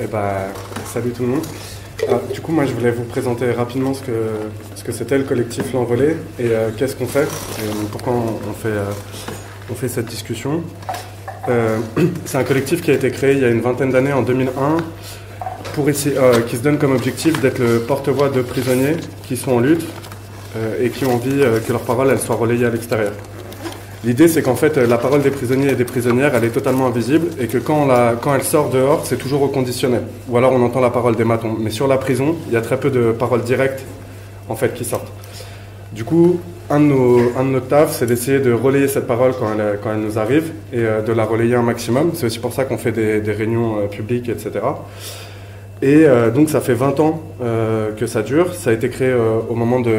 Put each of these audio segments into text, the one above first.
Eh ben, salut tout le monde. Du coup, moi, je voulais vous présenter rapidement ce que c'était le collectif L'Envolée et qu'est-ce qu'on fait et pourquoi on fait cette discussion. C'est un collectif qui a été créé il y a une vingtaine d'années, en 2001, qui se donne comme objectif d'être le porte-voix de prisonniers qui sont en lutte et qui ont envie que leur parole elle soit relayée à l'extérieur. L'idée, c'est qu'en fait, la parole des prisonniers et des prisonnières, elle est totalement invisible et que quand elle sort dehors, c'est toujours au conditionnel. Ou alors on entend la parole des matons. Mais sur la prison, il y a très peu de paroles directes, en fait, qui sortent. Du coup, un de nos tafs, c'est d'essayer de relayer cette parole quand elle nous arrive et de la relayer un maximum. C'est aussi pour ça qu'on fait des réunions publiques, etc. Et donc ça fait 20 ans que ça dure. Ça a été créé au moment des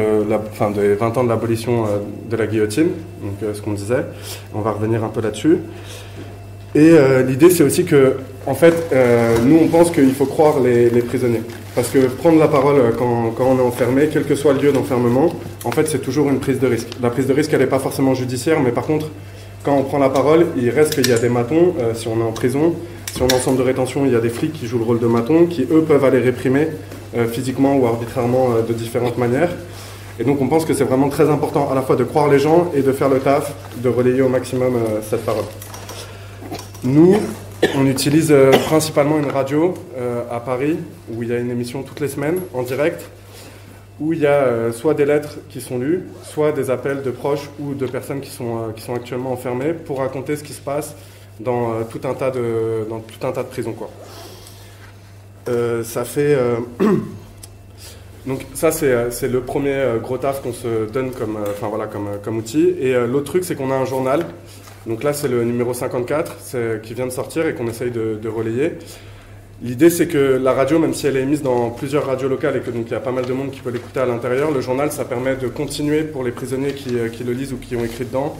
20 ans de l'abolition de la guillotine, donc ce qu'on disait. On va revenir un peu là-dessus. Et l'idée, c'est aussi que, en fait, nous, on pense qu'il faut croire les prisonniers. Parce que prendre la parole quand on est enfermé, quel que soit le lieu d'enfermement, en fait, c'est toujours une prise de risque. La prise de risque, elle n'est pas forcément judiciaire, mais par contre, quand on prend la parole, il reste qu'il y a des matons, si on est en prison. Si on est en centre de rétention, il y a des flics qui jouent le rôle de matons, qui eux peuvent aller réprimer physiquement ou arbitrairement de différentes manières. Et donc on pense que c'est vraiment très important à la fois de croire les gens et de faire le taf, de relayer au maximum cette parole. Nous, on utilise principalement une radio à Paris, où il y a une émission toutes les semaines en direct, où il y a soit des lettres qui sont lues, soit des appels de proches ou de personnes qui sont actuellement enfermées pour raconter ce qui se passe dans tout un tas de prisons, quoi. Ça fait donc ça c'est le premier gros taf qu'on se donne comme outil. Et l'autre truc, c'est qu'on a un journal. Donc là c'est le numéro 54 qui vient de sortir et qu'on essaye de relayer. L'idée, c'est que la radio, même si elle est émise dans plusieurs radios locales et que donc il y a pas mal de monde qui peut l'écouter à l'intérieur, le journal, ça permet de continuer pour les prisonniers qui le lisent ou qui ont écrit dedans,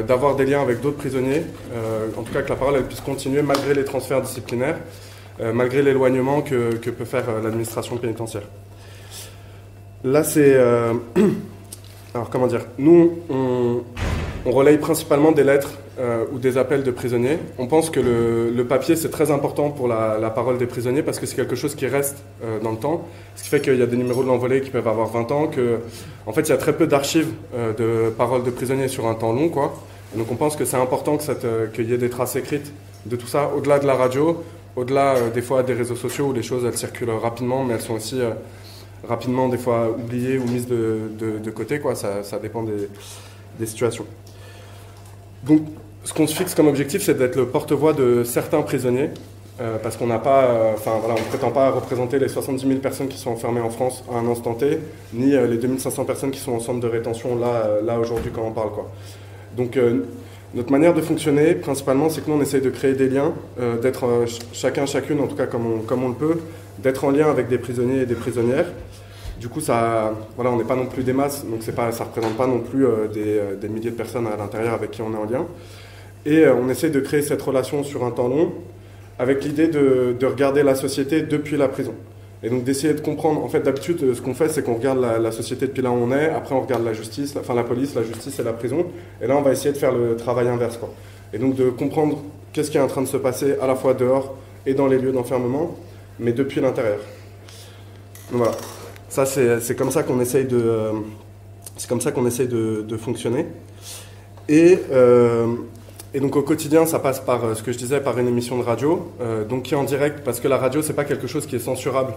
d'avoir des liens avec d'autres prisonniers, en tout cas que la parole elle puisse continuer malgré les transferts disciplinaires, malgré l'éloignement que peut faire l'administration pénitentiaire. Là, c'est... alors, comment dire, nous, on relaye principalement des lettres ou des appels de prisonniers. On pense que le papier, c'est très important pour la parole des prisonniers parce que c'est quelque chose qui reste dans le temps. Ce qui fait qu'il y a des numéros de l'Envolée qui peuvent avoir 20 ans, en fait, il y a très peu d'archives de paroles de prisonniers sur un temps long, quoi. Et donc on pense que c'est important qu'il y ait des traces écrites de tout ça, au-delà de la radio, au-delà des fois des réseaux sociaux où les choses, elles circulent rapidement, mais elles sont aussi rapidement des fois oubliées ou mises de côté, quoi. Ça dépend des situations. Donc, ce qu'on se fixe comme objectif, c'est d'être le porte-voix de certains prisonniers, parce qu'on n'a pas, on ne prétend pas représenter les 70 000 personnes qui sont enfermées en France à un instant T, ni les 2500 personnes qui sont en centre de rétention là aujourd'hui quand on parle, quoi. Donc, notre manière de fonctionner, principalement, c'est que nous, on essaye de créer des liens, d'être chacune, en tout cas comme on le peut, d'être en lien avec des prisonniers et des prisonnières. Du coup, on n'est pas non plus des masses, donc ça ne représente pas non plus des milliers de personnes à l'intérieur avec qui on est en lien. Et on essaie de créer cette relation sur un temps long, avec l'idée de regarder la société depuis la prison. Et donc d'essayer de comprendre, en fait d'habitude, ce qu'on fait, c'est qu'on regarde la société depuis là où on est, après on regarde la justice, la police, la justice et la prison, et là on va essayer de faire le travail inverse, quoi. Et donc de comprendre qu'est-ce qui est en train de se passer à la fois dehors et dans les lieux d'enfermement, mais depuis l'intérieur. Donc voilà. Ça, c'est comme ça qu'on essaye de fonctionner. Et donc au quotidien, ça passe par ce que je disais, par une émission de radio, donc qui est en direct, parce que la radio, c'est pas quelque chose qui est censurable.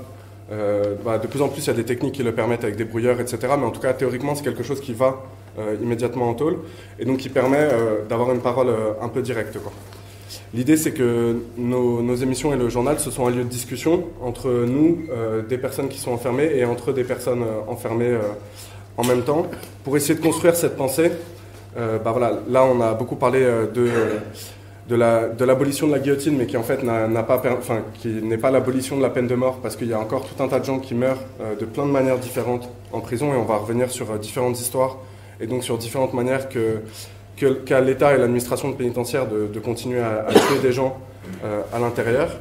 De plus en plus, il y a des techniques qui le permettent avec des brouilleurs, etc. Mais en tout cas, théoriquement, c'est quelque chose qui va immédiatement en tôle, et donc qui permet d'avoir une parole un peu directe, quoi. L'idée, c'est que nos émissions et le journal, ce sont un lieu de discussion entre nous, des personnes qui sont enfermées, et entre des personnes enfermées en même temps, pour essayer de construire cette pensée. Là, on a beaucoup parlé de l'abolition de la guillotine, mais qui en fait qui n'est pas l'abolition de la peine de mort, parce qu'il y a encore tout un tas de gens qui meurent de plein de manières différentes en prison, et on va revenir sur différentes histoires, et donc sur différentes manières qu'a l'État et l'administration pénitentiaire de continuer à tuer des gens à l'intérieur.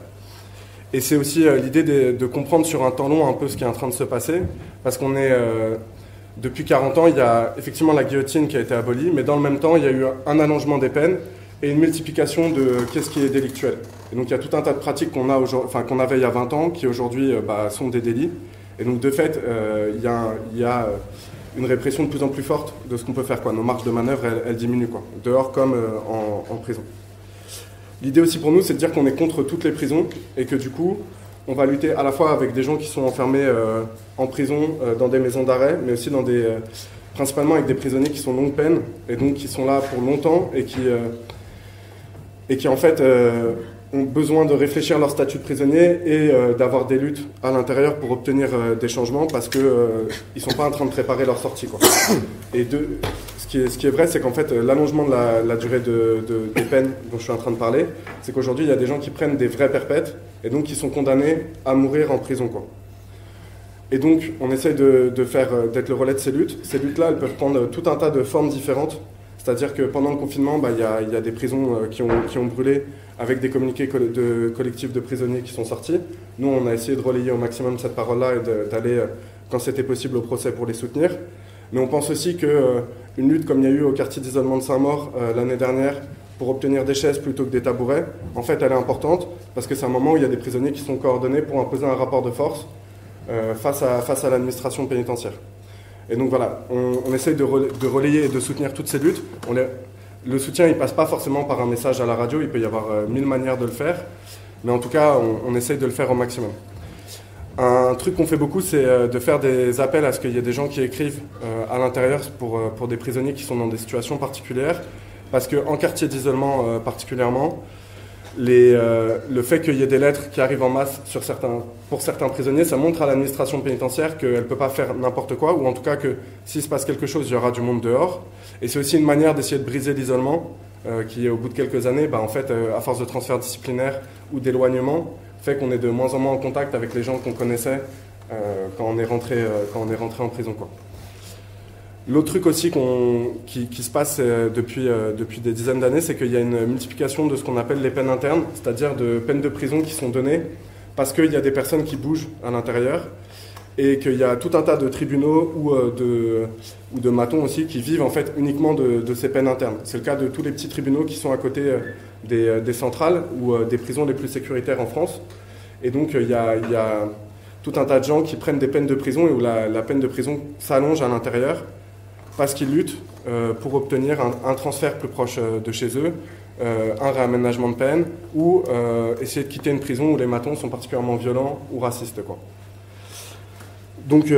Et c'est aussi l'idée de comprendre sur un temps long un peu ce qui est en train de se passer, parce qu'on est... depuis 40 ans, il y a effectivement la guillotine qui a été abolie, mais dans le même temps, il y a eu un allongement des peines et une multiplication de qu'est-ce qui est délictuel. Et donc il y a tout un tas de pratiques qu'on avait il y a 20 ans qui aujourd'hui sont des délits. Et donc de fait, il y a une répression de plus en plus forte de ce qu'on peut faire, quoi. Nos marges de manœuvre, elles diminuent, quoi. Dehors comme en prison. L'idée aussi pour nous, c'est de dire qu'on est contre toutes les prisons et que du coup, on va lutter à la fois avec des gens qui sont enfermés en prison, dans des maisons d'arrêt, mais aussi principalement avec des prisonniers qui sont longue peine et donc qui sont là pour longtemps et qui en fait ont besoin de réfléchir leur statut de prisonnier et d'avoir des luttes à l'intérieur pour obtenir des changements parce qu'ils ne sont pas en train de préparer leur sortie, quoi. Et ce qui est vrai, c'est qu'en fait, l'allongement de la durée des peines dont je suis en train de parler, c'est qu'aujourd'hui, il y a des gens qui prennent des vrais perpètes et donc qui sont condamnés à mourir en prison, quoi. Et donc, on essaye d'être le relais de ces luttes. Ces luttes-là, elles peuvent prendre tout un tas de formes différentes. C'est-à-dire que pendant le confinement, il y a des prisons qui ont brûlé avec des communiqués de collectifs de prisonniers qui sont sortis. Nous, on a essayé de relayer au maximum cette parole-là et d'aller, quand c'était possible, au procès pour les soutenir. Mais on pense aussi qu'une lutte comme il y a eu au quartier d'isolement de Saint-Maur l'année dernière pour obtenir des chaises plutôt que des tabourets, en fait, elle est importante parce que c'est un moment où il y a des prisonniers qui sont coordonnés pour imposer un rapport de force face à l'administration pénitentiaire. Et donc voilà, on essaye de relayer et de soutenir toutes ces luttes. Le soutien, il ne passe pas forcément par un message à la radio, il peut y avoir 1000 manières de le faire, mais en tout cas, on essaye de le faire au maximum. Un truc qu'on fait beaucoup, c'est de faire des appels à ce qu'il y ait des gens qui écrivent à l'intérieur pour des prisonniers qui sont dans des situations particulières, parce qu'en quartier d'isolement particulièrement, le fait qu'il y ait des lettres qui arrivent en masse pour certains prisonniers, ça montre à l'administration pénitentiaire qu'elle ne peut pas faire n'importe quoi, ou en tout cas que s'il se passe quelque chose, il y aura du monde dehors. Et c'est aussi une manière d'essayer de briser l'isolement, qui au bout de quelques années, en fait, à force de transfert disciplinaire ou d'éloignement, fait qu'on est de moins en moins en contact avec les gens qu'on connaissait quand on est rentré en prison, quoi. L'autre truc aussi qui se passe depuis des dizaines d'années, c'est qu'il y a une multiplication de ce qu'on appelle les peines internes, c'est-à-dire de peines de prison qui sont données parce qu'il y a des personnes qui bougent à l'intérieur et qu'il y a tout un tas de tribunaux ou de matons aussi qui vivent en fait uniquement de ces peines internes. C'est le cas de tous les petits tribunaux qui sont à côté des centrales ou des prisons les plus sécuritaires en France. Et donc il y a tout un tas de gens qui prennent des peines de prison et où la peine de prison s'allonge à l'intérieur parce qu'ils luttent pour obtenir un transfert plus proche de chez eux, un réaménagement de peine, ou essayer de quitter une prison où les matons sont particulièrement violents ou racistes, quoi. Donc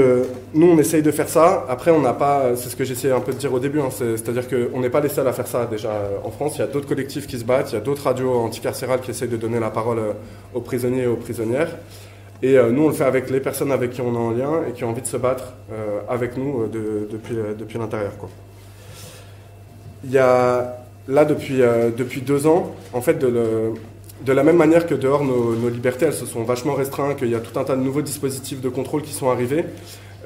nous, on essaye de faire ça. Après, on n'a pas, c'est ce que j'essayais un peu de dire au début, hein, c'est-à-dire qu'on n'est pas les seuls à faire ça déjà en France. Il y a d'autres collectifs qui se battent, il y a d'autres radios anticarcérales qui essayent de donner la parole aux prisonniers et aux prisonnières. Et nous, on le fait avec les personnes avec qui on est en lien et qui ont envie de se battre avec nous depuis l'intérieur, quoi. Il y a là, depuis 2 ans, en fait, de la même manière que dehors, nos libertés, elles se sont vachement restreintes, qu'il y a tout un tas de nouveaux dispositifs de contrôle qui sont arrivés,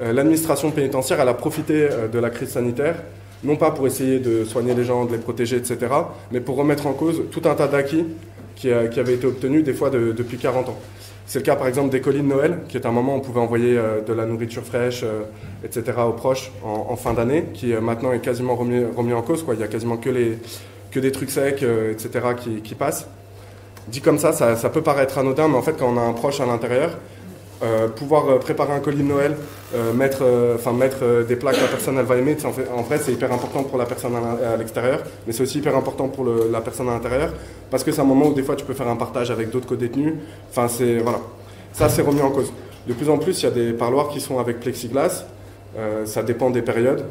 l'administration pénitentiaire, elle a profité de la crise sanitaire, non pas pour essayer de soigner les gens, de les protéger, etc., mais pour remettre en cause tout un tas d'acquis qui avaient été obtenus des fois depuis 40 ans. C'est le cas par exemple des colis de Noël, qui est un moment où on pouvait envoyer de la nourriture fraîche, etc. aux proches en fin d'année, qui maintenant est quasiment remis en cause, quoi. Il y a quasiment que des trucs secs, etc. qui passent. Dit comme ça peut paraître anodin, mais en fait quand on a un proche à l'intérieur, pouvoir préparer un colis de Noël, mettre des plats que la personne elle va aimer, en vrai c'est hyper important pour la personne à l'extérieur, mais c'est aussi hyper important pour la personne à l'intérieur, parce que c'est un moment où des fois tu peux faire un partage avec d'autres co-détenus, voilà. Ça c'est remis en cause. De plus en plus il y a des parloirs qui sont avec plexiglas, ça dépend des périodes,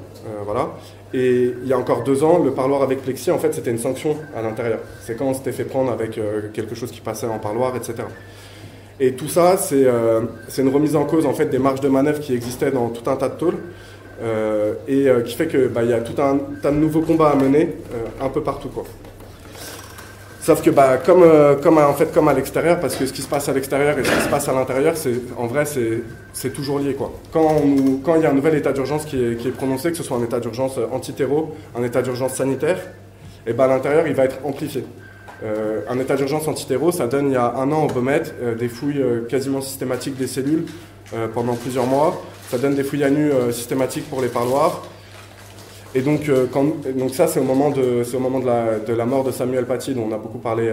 voilà. Et il y a encore 2 ans, le parloir avec plexi, en fait c'était une sanction à l'intérieur. C'est quand on s'était fait prendre avec quelque chose qui passait en parloir, etc. Et tout ça, c'est une remise en cause en fait, des marges de manœuvre qui existaient dans tout un tas de tôles qui fait qu'il y a tout un tas de nouveaux combats à mener un peu partout, quoi. Sauf que comme à l'extérieur, parce que ce qui se passe à l'extérieur et ce qui se passe à l'intérieur, en vrai c'est toujours lié, quoi. Quand il y a un nouvel état d'urgence qui est prononcé, que ce soit un état d'urgence anti-terreau, un état d'urgence sanitaire, et à l'intérieur il va être amplifié. Un état d'urgence anti-terreau, ça donne il y a 1 an au Beaumet des fouilles quasiment systématiques des cellules pendant plusieurs mois. Ça donne des fouilles à nu systématiques pour les parloirs. Et donc, donc ça, c'est au moment de la mort de Samuel Paty, dont on a beaucoup parlé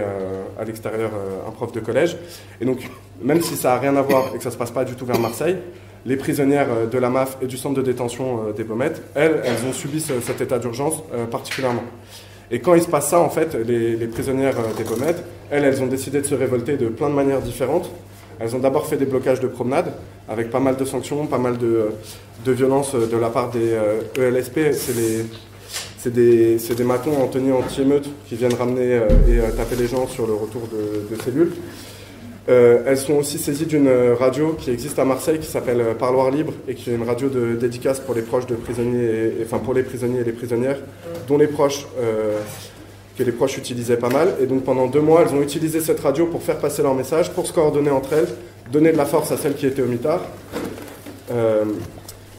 à l'extérieur, un prof de collège. Et donc, même si ça n'a rien à voir et que ça ne se passe pas du tout vers Marseille, les prisonnières de la MAF et du centre de détention des Baumettes, elles ont subi cet état d'urgence particulièrement. Et quand il se passe ça, en fait, les prisonnières des Baumettes, elles ont décidé de se révolter de plein de manières différentes. Elles ont d'abord fait des blocages de promenade, avec pas mal de sanctions, pas mal de violences de la part des ELSP. C'est des matons en tenue anti-émeute qui viennent ramener et taper les gens sur le retour de cellules. Elles sont aussi saisies d'une radio qui existe à Marseille qui s'appelle Parloir Libre et qui est une radio de dédicace pour les proches de prisonniers, enfin pour les prisonniers et les prisonnières, dont les proches, que les proches utilisaient pas mal. Et donc pendant 2 mois, elles ont utilisé cette radio pour faire passer leur message, pour se coordonner entre elles, donner de la force à celles qui étaient au mitard.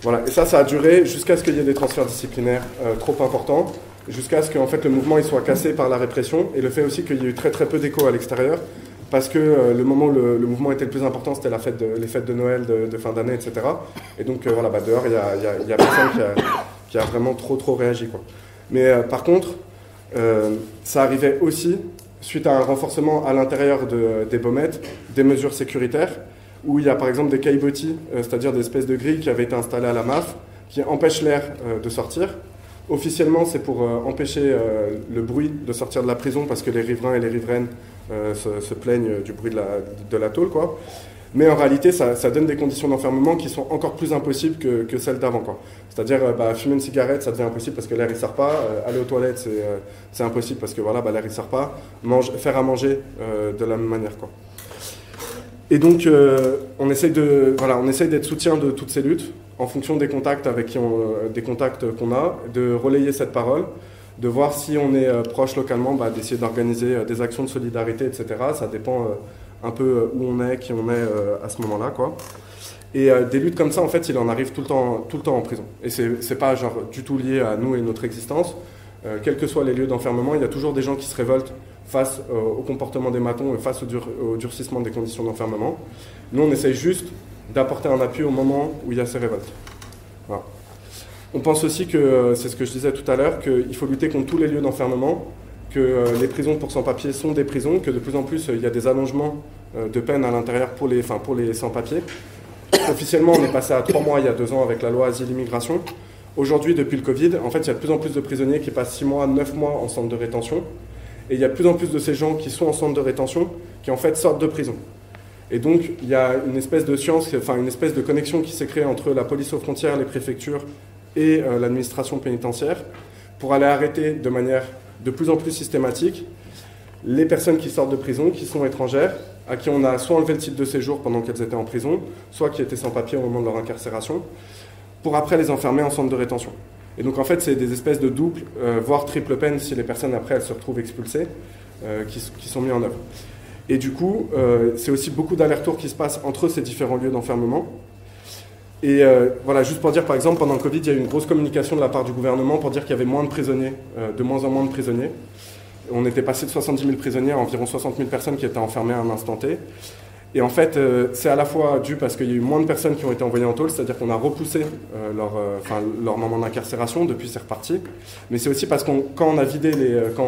Voilà. Et ça a duré jusqu'à ce qu'il y ait des transferts disciplinaires trop importants, jusqu'à ce que en fait, le mouvement il soit cassé par la répression, et le fait aussi qu'il y ait eu très très peu d'écho à l'extérieur, parce que le moment où le mouvement était le plus important, c'était les fêtes de Noël, de fin d'année, etc. Et donc voilà, dehors, il y a personne qui a vraiment trop réagi, quoi. Mais par contre, ça arrivait aussi suite à un renforcement à l'intérieur des Baumettes, des mesures sécuritaires, où il y a par exemple des caillebotis, c'est-à-dire des espèces de grilles qui avaient été installées à la MAF, qui empêchent l'air de sortir. Officiellement, c'est pour empêcher le bruit de sortir de la prison, parce que les riverains et les riveraines se plaignent du bruit de la tôle, quoi. Mais en réalité, ça donne des conditions d'enfermement qui sont encore plus impossibles que celles d'avant, quoi. C'est-à-dire, fumer une cigarette, ça devient impossible parce que l'air, il ne sort pas. Aller aux toilettes, c'est impossible parce que voilà, l'air, il ne sort pas. Faire à manger de la même manière, quoi. Et donc, on essaye d'être soutien de toutes ces luttes en fonction des contacts qu'on a, de relayer cette parole, de voir si on est proche localement, d'essayer d'organiser des actions de solidarité, etc. Ça dépend un peu où on est, qui on est à ce moment-là, quoi. Et des luttes comme ça, en fait, il en arrive tout le temps en prison. Et c'est pas genre du tout lié à nous et notre existence. Quels que soient les lieux d'enfermement, il y a toujours des gens qui se révoltent face au comportement des matons et face au durcissement des conditions d'enfermement. Nous, on essaye juste d'apporter un appui au moment où il y a ces révoltes. Voilà. On pense aussi que, c'est ce que je disais tout à l'heure, qu'il faut lutter contre tous les lieux d'enfermement, que les prisons pour sans-papiers sont des prisons, que de plus en plus il y a des allongements de peine à l'intérieur pour les sans-papiers. Officiellement, on est passé à 3 mois il y a 2 ans avec la loi Asile-Immigration. Aujourd'hui, depuis le Covid, en fait, il y a de plus en plus de prisonniers qui passent 6 mois, 9 mois en centre de rétention. Et il y a de plus en plus de ces gens qui sont en centre de rétention qui en fait sortent de prison. Et donc, il y a une espèce de une espèce de connexion qui s'est créée entre la police aux frontières, les préfectures et l'administration pénitentiaire pour aller arrêter de manière de plus en plus systématique les personnes qui sortent de prison, qui sont étrangères, à qui on a soit enlevé le titre de séjour pendant qu'elles étaient en prison, soit qui étaient sans papier au moment de leur incarcération, pour après les enfermer en centre de rétention. Et donc en fait, c'est des espèces de double, voire triple peine si les personnes après elles se retrouvent expulsées, qui sont mis en œuvre. Et du coup, c'est aussi beaucoup d'allers-retours qui se passent entre ces différents lieux d'enfermement. Et voilà, juste pour dire, par exemple, pendant le Covid, il y a eu une grosse communication de la part du gouvernement pour dire qu'il y avait moins de prisonniers, de moins en moins de prisonniers. On était passé de 70 000 prisonniers à environ 60 000 personnes qui étaient enfermées à un instant T. Et en fait, c'est à la fois dû parce qu'il y a eu moins de personnes qui ont été envoyées en tôle, c'est-à-dire qu'on a repoussé leur moment d'incarcération, depuis c'est reparti. Mais c'est aussi parce quand on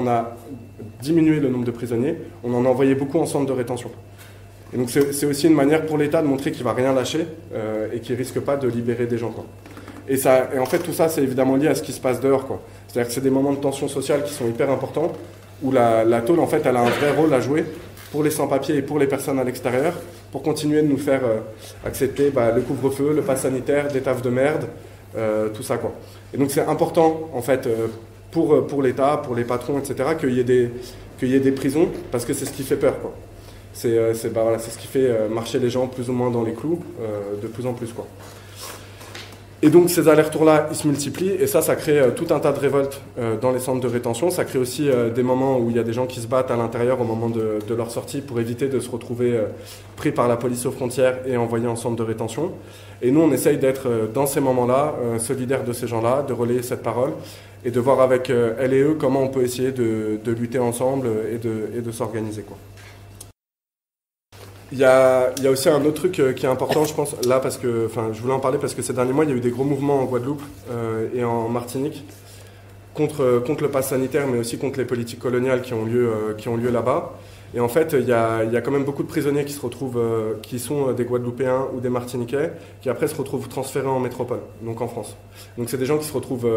a diminué le nombre de prisonniers, on en a envoyé beaucoup en centre de rétention. Et donc c'est aussi une manière pour l'État de montrer qu'il ne va rien lâcher et qu'il ne risque pas de libérer des gens, quoi. Et en fait, tout ça, c'est évidemment lié à ce qui se passe dehors, quoi. C'est-à-dire que c'est des moments de tension sociale qui sont hyper importants, où la tôle, en fait, elle a un vrai rôle à jouer pour les sans-papiers et pour les personnes à l'extérieur, pour continuer de nous faire accepter le couvre-feu, le pass sanitaire, des tafs de merde, tout ça, quoi. Et donc c'est important, en fait, pour l'État, pour les patrons, etc., qu'il y ait des prisons, parce que c'est ce qui fait peur, quoi. C'est ce qui fait marcher les gens plus ou moins dans les clous, de plus en plus, quoi. Et donc ces allers-retours-là, ils se multiplient, et ça crée tout un tas de révoltes dans les centres de rétention. Ça crée aussi des moments où il y a des gens qui se battent à l'intérieur au moment de leur sortie pour éviter de se retrouver pris par la police aux frontières et envoyés en centre de rétention. Et nous, on essaye d'être dans ces moments-là, solidaires de ces gens-là, de relayer cette parole, et de voir avec elles et eux comment on peut essayer de lutter ensemble et de s'organiser, quoi. Il y a aussi un autre truc qui est important, je pense, là, je voulais en parler parce que ces derniers mois, il y a eu des gros mouvements en Guadeloupe et en Martinique contre le pass sanitaire, mais aussi contre les politiques coloniales qui ont lieu là-bas. Et en fait, il y a quand même beaucoup de prisonniers qui se retrouvent, qui sont des Guadeloupéens ou des Martiniquais, qui après se retrouvent transférés en métropole, donc en France. Donc c'est des gens qui se retrouvent,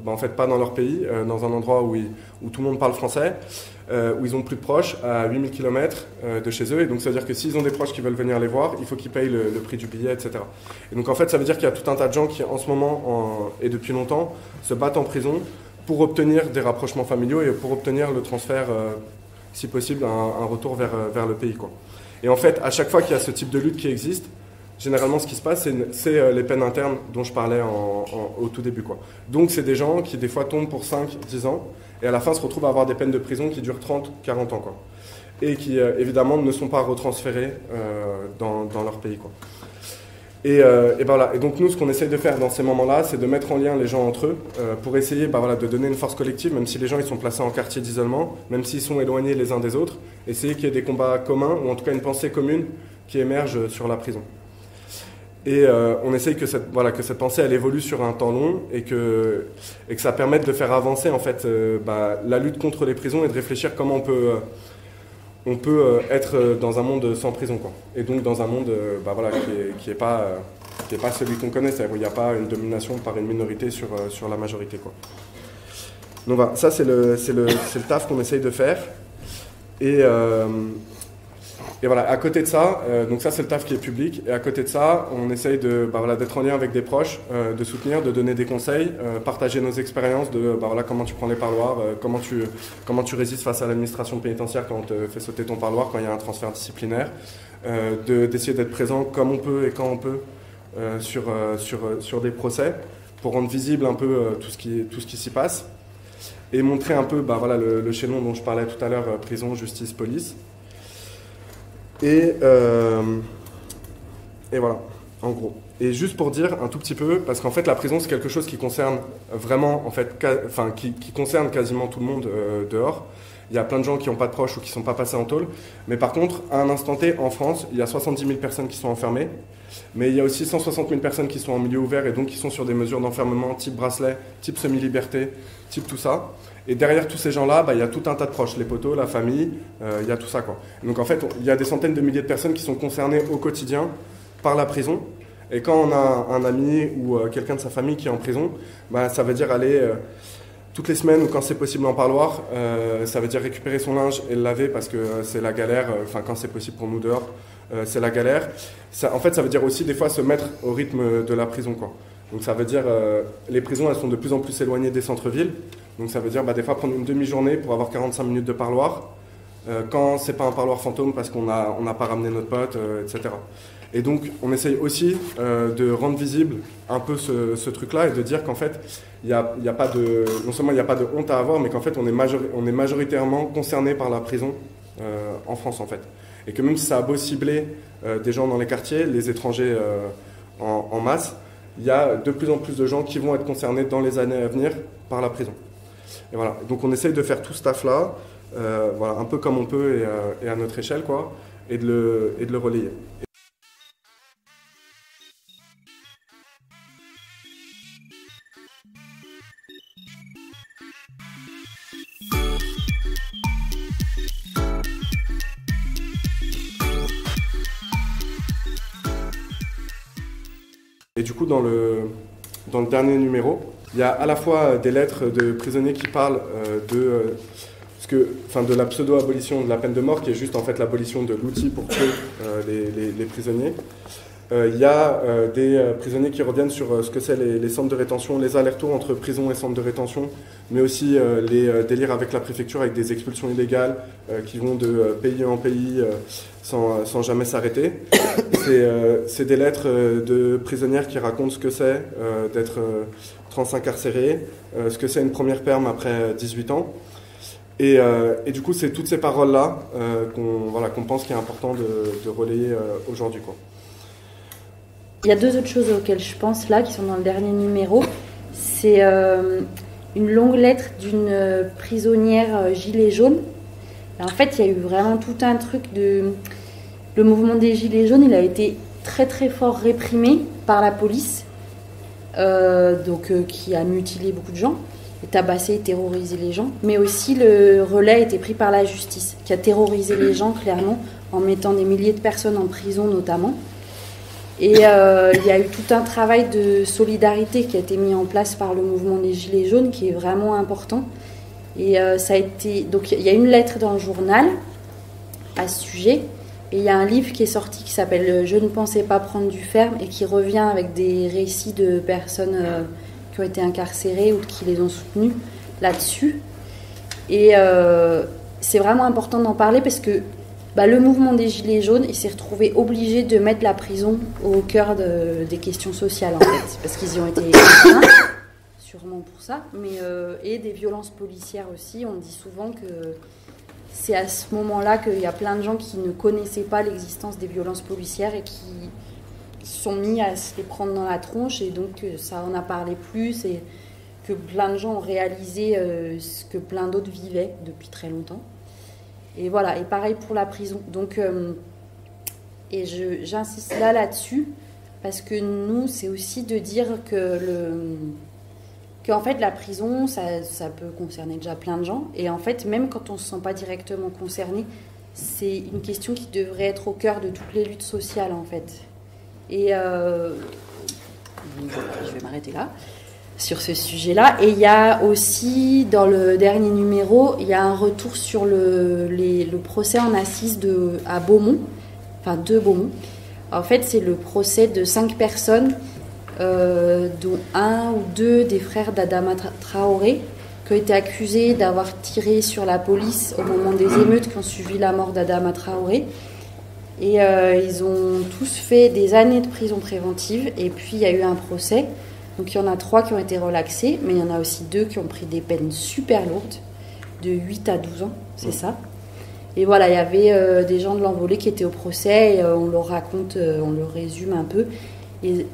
en fait, pas dans leur pays, dans un endroit où tout le monde parle français, où ils ont plus de proches, à 8000 km de chez eux. Et donc ça veut dire que s'ils ont des proches qui veulent venir les voir, il faut qu'ils payent le prix du billet, etc. Et donc en fait, ça veut dire qu'il y a tout un tas de gens qui, en ce moment, et depuis longtemps, se battent en prison pour obtenir des rapprochements familiaux et pour obtenir le transfert, si possible, un retour vers le pays, quoi. Et en fait, à chaque fois qu'il y a ce type de lutte qui existe, généralement ce qui se passe, c'est les peines internes dont je parlais au tout début, quoi. Donc c'est des gens qui des fois tombent pour 5-10 ans et à la fin se retrouvent à avoir des peines de prison qui durent 30-40 ans, quoi. Et qui évidemment ne sont pas retransférés dans leur pays, quoi. Et voilà. Et donc nous, ce qu'on essaye de faire dans ces moments-là, c'est de mettre en lien les gens entre eux pour essayer de donner une force collective, même si les gens ils sont placés en quartier d'isolement, même s'ils sont éloignés les uns des autres, essayer qu'il y ait des combats communs, ou en tout cas une pensée commune qui émerge sur la prison. Et on essaye que cette pensée elle évolue sur un temps long et que ça permette de faire avancer en fait la lutte contre les prisons et de réfléchir comment on peut être dans un monde sans prison, quoi. Et donc dans un monde qui est pas celui qu'on connaît, c'est-à-dire où il n'y a pas une domination par une minorité sur la majorité, quoi. Donc voilà, ça c'est le taf qu'on essaye de faire. Et voilà, à côté de ça, donc ça c'est le taf qui est public, et à côté de ça, on essaye d'être en lien avec des proches, de soutenir, de donner des conseils, partager nos expériences de comment tu prends les parloirs, comment tu résistes face à l'administration pénitentiaire quand on te fait sauter ton parloir, quand il y a un transfert disciplinaire, d'essayer d'être présent comme on peut et quand on peut sur des procès, pour rendre visible un peu tout ce qui s'y passe, et montrer un peu le chaînon dont je parlais tout à l'heure, prison, justice, police. Et voilà, en gros. Et juste pour dire un tout petit peu, parce qu'en fait la prison c'est quelque chose qui concerne vraiment, en fait, qui concerne quasiment tout le monde dehors. Il y a plein de gens qui n'ont pas de proches ou qui ne sont pas passés en tôle. Mais par contre, à un instant T, en France, il y a 70 000 personnes qui sont enfermées. Mais il y a aussi 160 000 personnes qui sont en milieu ouvert et donc qui sont sur des mesures d'enfermement type bracelet, type semi-liberté, type tout ça. Et derrière tous ces gens-là, il y a tout un tas de proches, les potos, la famille, il y a tout ça, quoi. Donc en fait, il y a des centaines de milliers de personnes qui sont concernées au quotidien par la prison. Et quand on a un ami ou quelqu'un de sa famille qui est en prison, ça veut dire aller toutes les semaines ou quand c'est possible en parloir, ça veut dire récupérer son linge et le laver parce que c'est la galère, quand c'est possible pour nous dehors, c'est la galère. Ça, en fait, ça veut dire aussi des fois se mettre au rythme de la prison, quoi. Donc ça veut dire, les prisons elles sont de plus en plus éloignées des centres-villes. Donc ça veut dire des fois prendre une demi-journée pour avoir 45 minutes de parloir, quand c'est pas un parloir fantôme parce qu'on n'a pas ramené notre pote, etc. Et donc on essaye aussi de rendre visible un peu ce truc-là et de dire qu'en fait, y a pas de, non seulement il n'y a pas de honte à avoir, mais qu'en fait on est majoritairement concerné par la prison en France, en fait. Et que même si ça a beau cibler des gens dans les quartiers, les étrangers en masse, il y a de plus en plus de gens qui vont être concernés dans les années à venir par la prison. Et voilà. Donc on essaye de faire tout ce taf-là, un peu comme on peut et à notre échelle, quoi, et de le relayer. Et du coup, dans le dernier numéro, il y a à la fois des lettres de prisonniers qui parlent de la pseudo-abolition de la peine de mort, qui est juste en fait l'abolition de l'outil pour tuer les prisonniers. Il y a des prisonniers qui reviennent sur ce que c'est les centres de rétention, les allers-retours entre prison et centres de rétention, mais aussi les délires avec la préfecture, avec des expulsions illégales qui vont de pays en pays sans jamais s'arrêter. C'est des lettres de prisonnières qui racontent ce que c'est d'être transincarcéré, ce que c'est une première perme après 18 ans. Et du coup, c'est toutes ces paroles-là qu'on pense qu'il est important de relayer aujourd'hui, quoi. Il y a deux autres choses auxquelles je pense là, qui sont dans le dernier numéro. C'est une longue lettre d'une prisonnière gilet jaune. Et en fait, il y a eu vraiment tout un truc le mouvement des gilets jaunes, il a été très très fort réprimé par la police, qui a mutilé beaucoup de gens. et tabasser et terroriser les gens. Mais aussi, le relais a été pris par la justice, qui a terrorisé les gens, clairement, en mettant des milliers de personnes en prison, notamment. Et il y a eu tout un travail de solidarité qui a été mis en place par le mouvement des Gilets jaunes, qui est vraiment important. Et ça a été... Donc, il y a une lettre dans le journal à ce sujet. Et il y a un livre qui est sorti qui s'appelle « Je ne pensais pas prendre du ferme » et qui revient avec des récits de personnes qui ont été incarcérées ou qui les ont soutenues là-dessus. Et c'est vraiment important d'en parler parce que le mouvement des Gilets jaunes, il s'est retrouvé obligé de mettre la prison au cœur des questions sociales, en fait, parce qu'ils y ont été contraints, sûrement pour ça, mais, et des violences policières aussi. On dit souvent que c'est à ce moment-là qu'il y a plein de gens qui ne connaissaient pas l'existence des violences policières et qui se sont mis à se les prendre dans la tronche, et donc ça en a parlé plus, et que plein de gens ont réalisé ce que plein d'autres vivaient depuis très longtemps. Et voilà, et pareil pour la prison. Donc, et j'insiste là-dessus, parce que nous, c'est aussi de dire qu'en fait, la prison, ça peut concerner déjà plein de gens. Et en fait, même quand on ne se sent pas directement concerné, c'est une question qui devrait être au cœur de toutes les luttes sociales, en fait. Et je vais m'arrêter là sur ce sujet-là. Et il y a aussi, dans le dernier numéro, il y a un retour sur le procès en assises à Beaumont, enfin de Beaumont. En fait, c'est le procès de 5 personnes, dont 1 ou 2 des frères d'Adama Traoré, qui ont été accusés d'avoir tiré sur la police au moment des émeutes qui ont suivi la mort d'Adama Traoré. Et ils ont tous fait des années de prison préventive, et puis il y a eu un procès. Donc il y en a 3 qui ont été relaxés, mais il y en a aussi 2 qui ont pris des peines super lourdes, de 8 à 12 ans, c'est ça. Et voilà, il y avait des gens de l'Envolée qui étaient au procès, et on leur raconte, on leur résume un peu. Et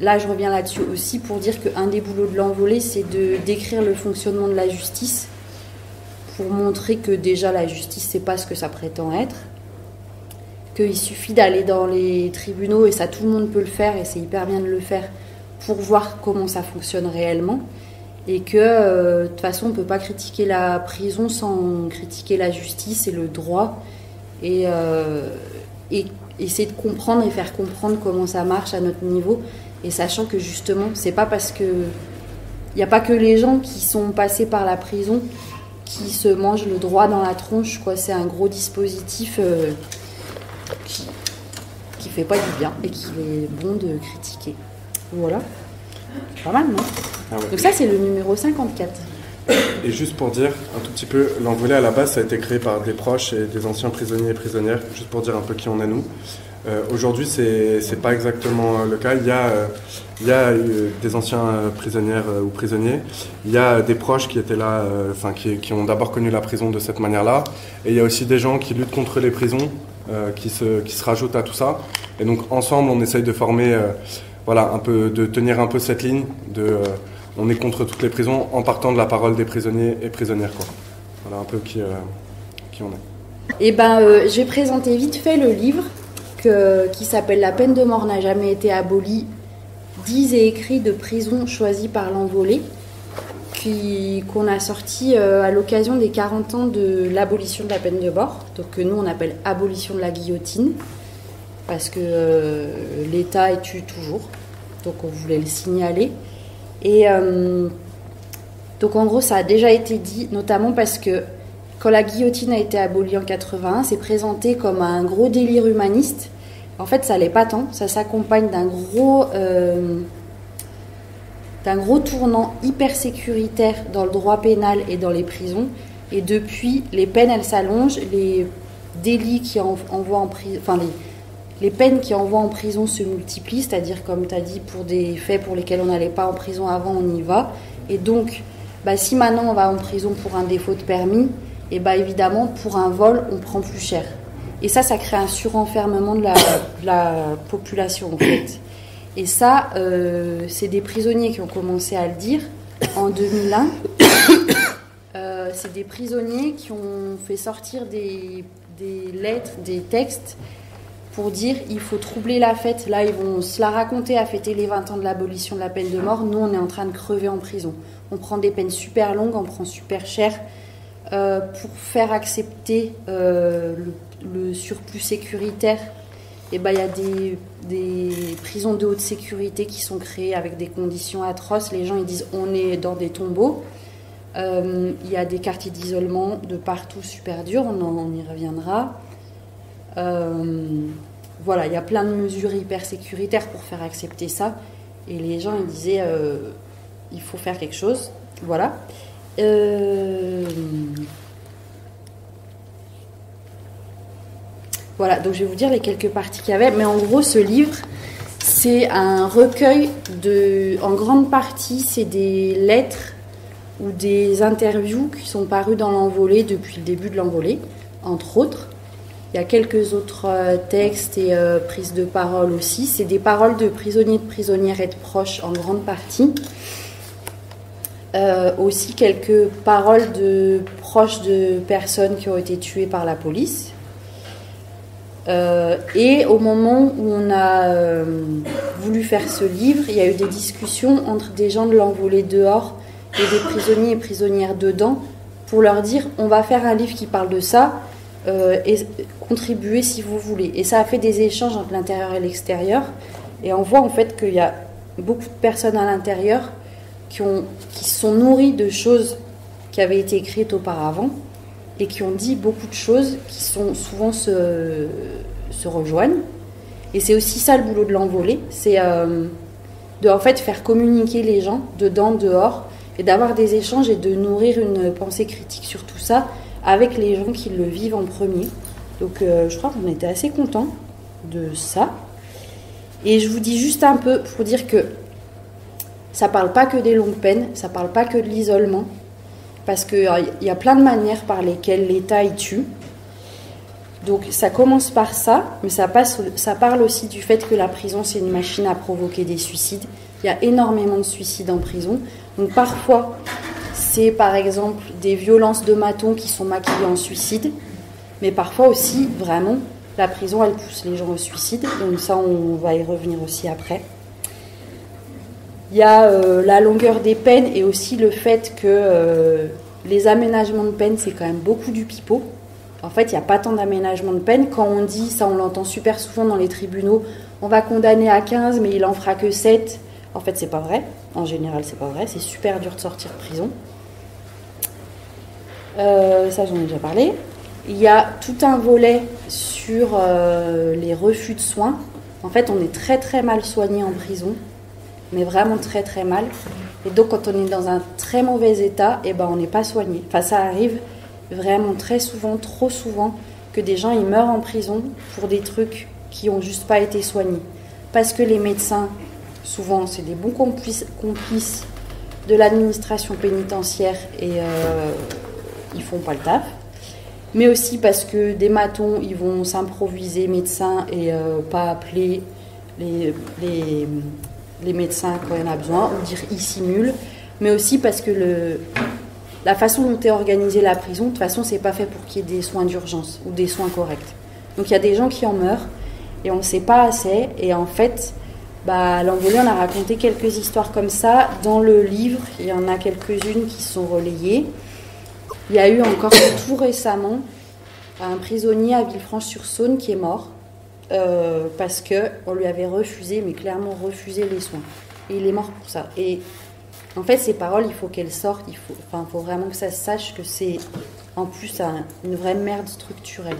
là, je reviens là-dessus aussi pour dire qu'un des boulots de l'Envolée, c'est de décrire le fonctionnement de la justice, pour montrer que déjà la justice, c'est pas ce que ça prétend être, qu'il suffit d'aller dans les tribunaux, et ça tout le monde peut le faire, et c'est hyper bien de le faire, pour voir comment ça fonctionne réellement, et que de toute façon on ne peut pas critiquer la prison sans critiquer la justice et le droit, et essayer de comprendre et faire comprendre comment ça marche à notre niveau, et sachant que justement c'est pas parce que il n'y a pas que les gens qui sont passés par la prison qui se mangent le droit dans la tronche, quoi. C'est un gros dispositif qui fait pas du bien et qu'il est bon de critiquer. Voilà, c'est pas mal, non? Ah ouais. Donc ça, c'est le numéro 54. Et juste pour dire un tout petit peu, l'Envolée à la base, ça a été créé par des proches et des anciens prisonniers et prisonnières, juste pour dire un peu qui on est nous. Aujourd'hui, c'est pas exactement le cas. Il y a des anciens prisonnières ou prisonniers. Il y a des proches qui étaient là, qui ont d'abord connu la prison de cette manière-là. Et il y a aussi des gens qui luttent contre les prisons, qui se rajoutent à tout ça. Et donc ensemble, on essaye de former, un peu, de tenir un peu cette ligne on est contre toutes les prisons en partant de la parole des prisonniers et prisonnières, quoi. Voilà un peu qui on est. Et je vais présenter vite fait le livre qui s'appelle « La peine de mort n'a jamais été abolie, 10 et écrits de prison choisis par l'Envolée », qu'on a sorti à l'occasion des 40 ans de l'abolition de la peine de mort, donc que nous on appelle abolition de la guillotine, parce que l'État tue toujours, donc on voulait le signaler. Et donc en gros ça a déjà été dit, notamment parce que quand la guillotine a été abolie en 81, c'est présenté comme un gros délire humaniste. En fait ça l'est pas tant, ça s'accompagne d'un gros tournant hyper sécuritaire dans le droit pénal et dans les prisons. Et depuis, les peines elles s'allongent, les délits qui envoient en prison, les peines qui envoient en prison se multiplient, c'est-à-dire, comme tu as dit, pour des faits pour lesquels on n'allait pas en prison avant, on y va. Et donc, si maintenant on va en prison pour un défaut de permis, et évidemment, pour un vol, on prend plus cher. Et ça crée un surenfermement de la population, en fait. Et ça, c'est des prisonniers qui ont commencé à le dire en 2001. C'est des prisonniers qui ont fait sortir des lettres, des textes, pour dire il faut troubler la fête. Là, ils vont se la raconter à fêter les 20 ans de l'abolition de la peine de mort. Nous, on est en train de crever en prison. On prend des peines super longues, on prend super cher pour faire accepter le surplus sécuritaire. Et ben, il y a des prisons de haute sécurité qui sont créées avec des conditions atroces. Les gens, ils disent on est dans des tombeaux. Il y a des quartiers d'isolement de partout super durs, on y reviendra. Voilà, il y a plein de mesures hyper sécuritaires pour faire accepter ça. Et les gens, ils disaient il faut faire quelque chose. Voilà. Voilà, donc je vais vous dire les quelques parties qu'il y avait. Mais en gros, ce livre, c'est un recueil en grande partie, c'est des lettres ou des interviews qui sont parues dans l'Envolée depuis le début de l'Envolée, entre autres. Il y a quelques autres textes et prises de parole aussi. C'est des paroles de prisonniers, de prisonnières et de proches en grande partie. Aussi quelques paroles de proches de personnes qui ont été tuées par la police. Et au moment où on a voulu faire ce livre, il y a eu des discussions entre des gens de l'Envolée dehors et des prisonniers et prisonnières dedans pour leur dire on va faire un livre qui parle de ça et contribuer si vous voulez. Et ça a fait des échanges entre l'intérieur et l'extérieur et on voit en fait qu'il y a beaucoup de personnes à l'intérieur qui se sont nourries de choses qui avaient été écrites auparavant et qui ont dit beaucoup de choses qui sont souvent se rejoignent. Et c'est aussi ça le boulot de l'Envolée, c'est de en fait faire communiquer les gens dedans, dehors, et d'avoir des échanges et de nourrir une pensée critique sur tout ça avec les gens qui le vivent en premier. Donc je crois qu'on était assez contents de ça. Et je vous dis juste un peu pour dire que ça parle pas que des longues peines, ça parle pas que de l'isolement, parce qu'il y a plein de manières par lesquelles l'État y tue. Donc ça commence par ça, mais ça parle aussi du fait que la prison c'est une machine à provoquer des suicides. Il y a énormément de suicides en prison. Donc parfois, c'est par exemple des violences de matons qui sont maquillées en suicide, mais parfois aussi, vraiment, la prison, elle pousse les gens au suicide. Donc ça, on va y revenir aussi après. Il y a la longueur des peines et aussi le fait que les aménagements de peine, c'est quand même beaucoup du pipeau. En fait, il n'y a pas tant d'aménagements de peine. Quand on dit, ça on l'entend super souvent dans les tribunaux, on va condamner à 15, mais il en fera que 7. En fait, c'est pas vrai. En général, c'est pas vrai. C'est super dur de sortir de prison. Ça, j'en ai déjà parlé. Il y a tout un volet sur les refus de soins. En fait, on est très très mal soigné en prison, mais vraiment très très mal. Et donc, quand on est dans un très mauvais état, eh ben, on n'est pas soigné. Enfin, ça arrive vraiment très souvent, trop souvent, que des gens ils meurent en prison pour des trucs qui n'ont juste pas été soignés. Parce que les médecins, souvent, c'est des bons complices de l'administration pénitentiaire et ils font pas le taf. Mais aussi parce que des matons, ils vont s'improviser médecins et pas appeler les médecins quand il y en a besoin, ou dire ils simulent. Mais aussi parce que la façon dont est organisée la prison, de toute façon, c'est pas fait pour qu'il y ait des soins d'urgence ou des soins corrects. Donc il y a des gens qui en meurent et on ne sait pas assez. Et en fait, l'Envolée, on a raconté quelques histoires comme ça. Dans le livre, il y en a quelques-unes qui sont relayées. Il y a eu encore tout récemment un prisonnier à Villefranche-sur-Saône qui est mort parce qu'on lui avait refusé, mais clairement refusé les soins. Et il est mort pour ça. Et en fait, ces paroles, il faut qu'elles sortent. Il faut vraiment que ça se sache que c'est en plus une vraie merde structurelle.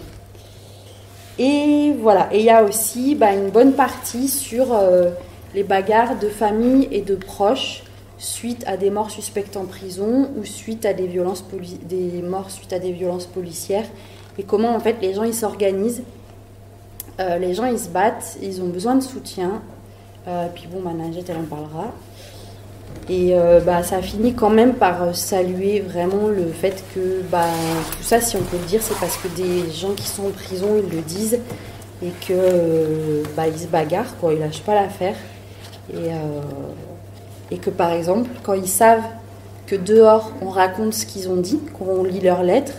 Et voilà. Et il y a aussi une bonne partie sur les bagarres de famille et de proches suite à des morts suspectes en prison ou suite à des morts suite à des violences policières. Et comment en fait les gens ils s'organisent. Les gens ils se battent, ils ont besoin de soutien. Puis bon, Najette elle en parlera. Et ça finit quand même par saluer vraiment le fait que tout ça, si on peut le dire, c'est parce que des gens qui sont en prison, ils le disent et que ils se bagarrent, quoi, ils lâchent pas l'affaire. Et que par exemple, quand ils savent que dehors on raconte ce qu'ils ont dit, qu'on lit leurs lettres,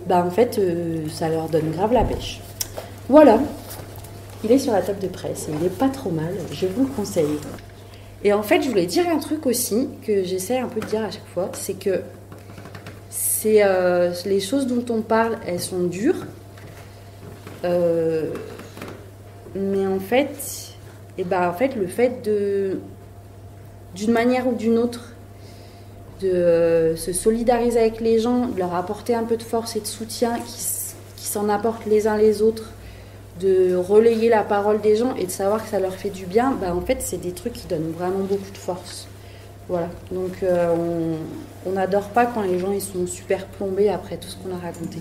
en fait ça leur donne grave la pêche. Voilà. Il est sur la table de presse et il n'est pas trop mal, je vous le conseille. Et en fait, je voulais dire un truc aussi que j'essaie un peu de dire à chaque fois, c'est que les choses dont on parle, elles sont dures, mais en fait, le fait d'une manière ou d'une autre, de se solidariser avec les gens, de leur apporter un peu de force et de soutien, qui s'en apportent les uns les autres, de relayer la parole des gens et de savoir que ça leur fait du bien, en fait, c'est des trucs qui donnent vraiment beaucoup de force. Voilà. Donc, on n'adore pas quand les gens ils sont super plombés après tout ce qu'on a raconté.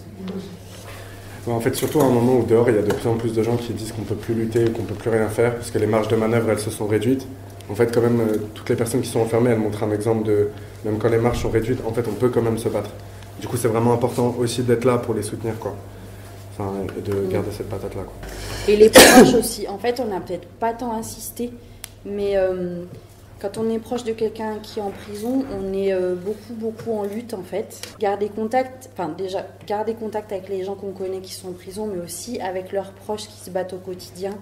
En fait, surtout à un moment où dehors, il y a de plus en plus de gens qui disent qu'on ne peut plus lutter ou qu'on ne peut plus rien faire parce que les marges de manœuvre, elles se sont réduites. En fait, quand même, toutes les personnes qui sont enfermées, elles montrent un exemple de... Même quand les marges sont réduites, en fait, on peut quand même se battre. Du coup, c'est vraiment important aussi d'être là pour les soutenir, quoi. Enfin, et de garder cette patate-là, quoi. Et les proches aussi. En fait, on n'a peut-être pas tant insisté, mais quand on est proche de quelqu'un qui est en prison, on est beaucoup en lutte, en fait. Garder contact avec les gens qu'on connaît qui sont en prison, mais aussi avec leurs proches qui se battent au quotidien.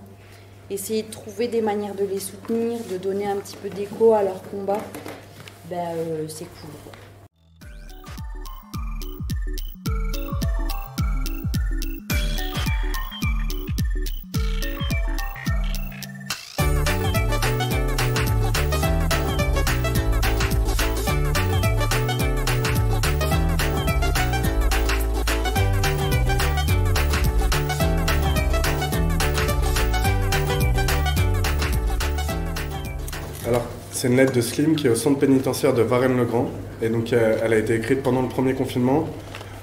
Essayer de trouver des manières de les soutenir, de donner un petit peu d'écho à leur combat, c'est cool. Alors, c'est une lettre de Slim qui est au centre pénitentiaire de Varennes-le-Grand. Et donc, elle a été écrite pendant le premier confinement,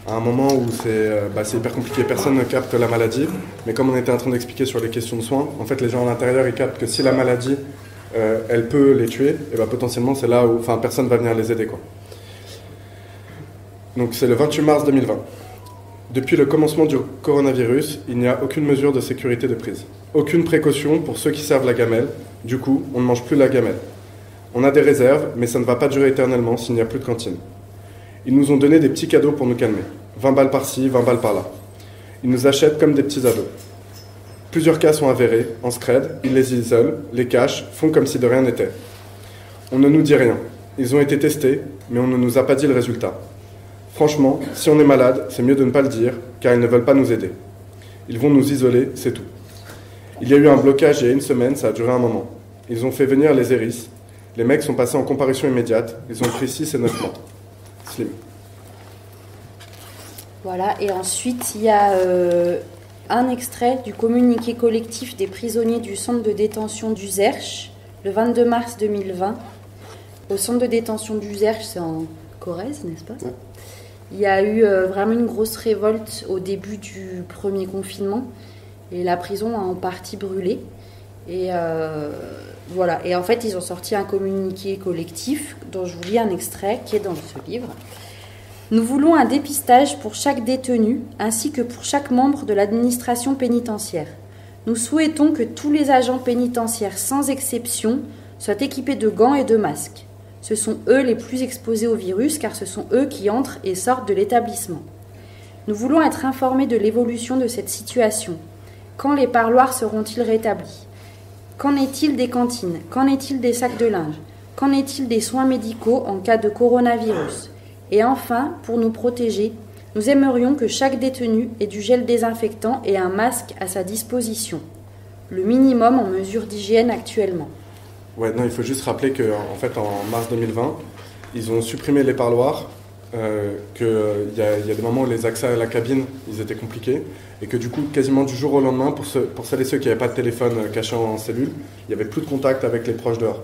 à un moment où c'est hyper compliqué. Personne ne capte la maladie. Mais comme on était en train d'expliquer sur les questions de soins, en fait, les gens à l'intérieur, ils captent que si la maladie, elle peut les tuer, et potentiellement, c'est là où personne ne va venir les aider, quoi. Donc, c'est le 28 mars 2020. Depuis le commencement du coronavirus, il n'y a aucune mesure de sécurité de prise. Aucune précaution pour ceux qui servent la gamelle. Du coup, on ne mange plus la gamelle. On a des réserves, mais ça ne va pas durer éternellement s'il n'y a plus de cantine. Ils nous ont donné des petits cadeaux pour nous calmer. 20 balles par-ci, 20 balles par-là. Ils nous achètent comme des petits ados. Plusieurs cas sont avérés, en scred, ils les isolent, les cachent, font comme si de rien n'était. On ne nous dit rien. Ils ont été testés, mais on ne nous a pas dit le résultat. Franchement, si on est malade, c'est mieux de ne pas le dire, car ils ne veulent pas nous aider. Ils vont nous isoler, c'est tout. Il y a eu un blocage il y a une semaine, ça a duré un moment. Ils ont fait venir les hérisses. Les mecs sont passés en comparution immédiate. Ils ont pris 6 et 9 mois. Slim. Voilà, et ensuite, il y a un extrait du communiqué collectif des prisonniers du centre de détention d'Uzerche, le 22 mars 2020. Au centre de détention d'Uzerche, c'est en Corrèze, n'est-ce pas ? Ouais. Il y a eu vraiment une grosse révolte au début du premier confinement. Et la prison a en partie brûlé. Et voilà. Et en fait, ils ont sorti un communiqué collectif dont je vous lis un extrait qui est dans ce livre. Nous voulons un dépistage pour chaque détenu ainsi que pour chaque membre de l'administration pénitentiaire. Nous souhaitons que tous les agents pénitentiaires, sans exception, soient équipés de gants et de masques. Ce sont eux les plus exposés au virus car ce sont eux qui entrent et sortent de l'établissement. Nous voulons être informés de l'évolution de cette situation. Quand les parloirs seront-ils rétablis ? Qu'en est-il des cantines ? Qu'en est-il des sacs de linge ? Qu'en est-il des soins médicaux en cas de coronavirus ? Et enfin, pour nous protéger, nous aimerions que chaque détenu ait du gel désinfectant et un masque à sa disposition. Le minimum en mesure d'hygiène actuellement. Ouais, non, il faut juste rappeler qu'en fait, en mars 2020, ils ont supprimé les parloirs, qu'il y a des moments où les accès à la cabine, ils étaient compliqués, et que du coup, quasiment du jour au lendemain, pour celles et ceux qui n'avaient pas de téléphone caché en cellule, il n'y avait plus de contact avec les proches dehors.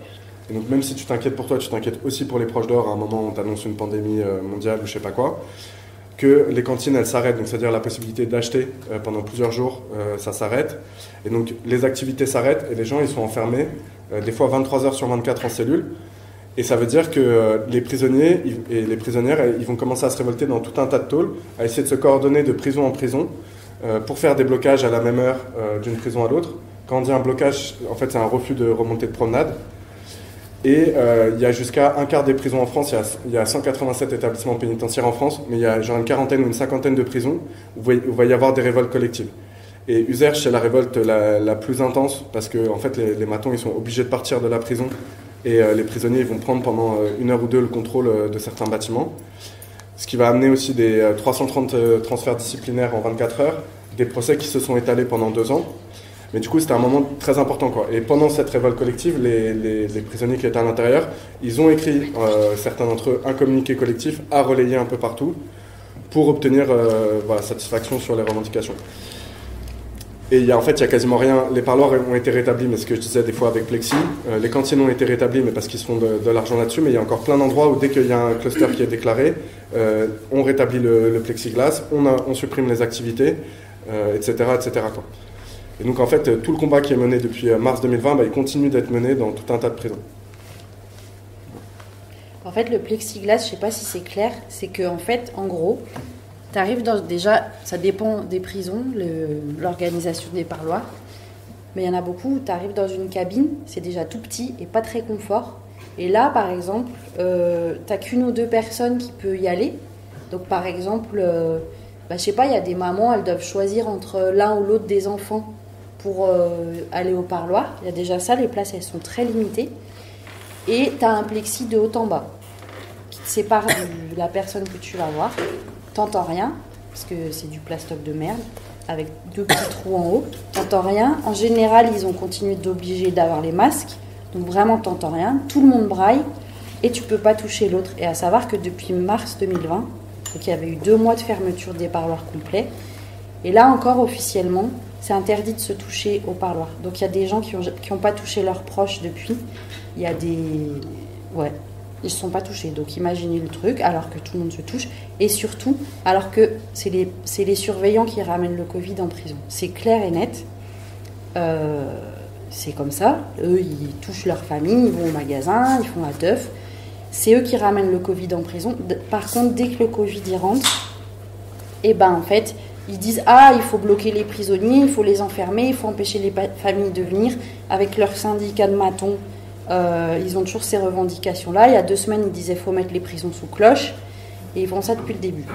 Et donc même si tu t'inquiètes pour toi, tu t'inquiètes aussi pour les proches dehors à un moment où on t'annonce une pandémie mondiale ou je sais pas quoi, que les cantines, elles s'arrêtent, donc c'est-à-dire la possibilité d'acheter pendant plusieurs jours, ça s'arrête. Et donc les activités s'arrêtent et les gens, ils sont enfermés, des fois 23 heures sur 24 en cellule. Et ça veut dire que les prisonniers et les prisonnières, ils vont commencer à se révolter dans tout un tas de tôles, à essayer de se coordonner de prison en prison pour faire des blocages à la même heure d'une prison à l'autre. Quand on dit un blocage, en fait, c'est un refus de remontée de promenade. Et il y a jusqu'à un quart des prisons en France, il y a 187 établissements pénitentiaires en France, mais il y a genre une quarantaine ou une cinquantaine de prisons où il va y avoir des révoltes collectives. Et Uzerche, c'est la révolte la plus intense parce que en fait, les matons ils sont obligés de partir de la prison et les prisonniers ils vont prendre pendant 1 heure ou 2 le contrôle de certains bâtiments. Ce qui va amener aussi des 330 transferts disciplinaires en 24 heures, des procès qui se sont étalés pendant 2 ans. Mais du coup, c'était un moment très important, quoi. Et pendant cette révolte collective, les prisonniers qui étaient à l'intérieur, ils ont écrit, certains d'entre eux, un communiqué collectif à relayer un peu partout pour obtenir satisfaction sur les revendications. Et il y a quasiment rien. Les parloirs ont été rétablis, mais ce que je disais des fois avec Plexi, les cantines ont été rétablies, mais parce qu'ils se font de l'argent là-dessus. Mais il y a encore plein d'endroits où dès qu'il y a un cluster qui est déclaré, on rétablit le plexiglas, on supprime les activités, etc., etc., quoi. Et donc en fait, tout le combat qui est mené depuis mars 2020, il continue d'être mené dans tout un tas de prisons. En fait, le plexiglas, je ne sais pas si c'est clair, c'est que en fait, en gros, tu arrives déjà, ça dépend des prisons, l'organisation des parloirs, mais il y en a beaucoup où tu arrives dans une cabine, c'est déjà tout petit et pas très confort. Et là, par exemple, tu n'as qu'une ou deux personnes qui peuvent y aller. Donc par exemple, je sais pas, il y a des mamans, elles doivent choisir entre l'un ou l'autre des enfants pour aller au parloir. Il y a déjà ça, les places elles sont très limitées. Et tu as un plexi de haut en bas qui te sépare de la personne que tu vas voir. T'entends rien, parce que c'est du plastoc de merde, avec 2 petits trous en haut. T'entends rien. En général, ils ont continué d'obliger d'avoir les masques. Donc vraiment, t'entends rien. Tout le monde braille et tu peux pas toucher l'autre. Et à savoir que depuis mars 2020, donc il y avait eu 2 mois de fermeture des parloirs complets. Et là encore, officiellement, c'est interdit de se toucher au parloir. Donc il y a des gens qui ont pas touché leurs proches depuis. Il y a des... Ouais, ils ne se sont pas touchés. Donc imaginez le truc, alors que tout le monde se touche. Et surtout, alors que c'est les surveillants qui ramènent le Covid en prison. C'est clair et net. C'est comme ça. Eux, ils touchent leur famille, ils vont au magasin, ils font la teuf. C'est eux qui ramènent le Covid en prison. Par contre, dès que le Covid y rentre, en fait... Ils disent « Ah, il faut bloquer les prisonniers, il faut les enfermer, il faut empêcher les familles de venir. » Avec leur syndicat de matons, ils ont toujours ces revendications-là. Il y a 2 semaines, ils disaient « Il faut mettre les prisons sous cloche. » Et ils font ça depuis le début.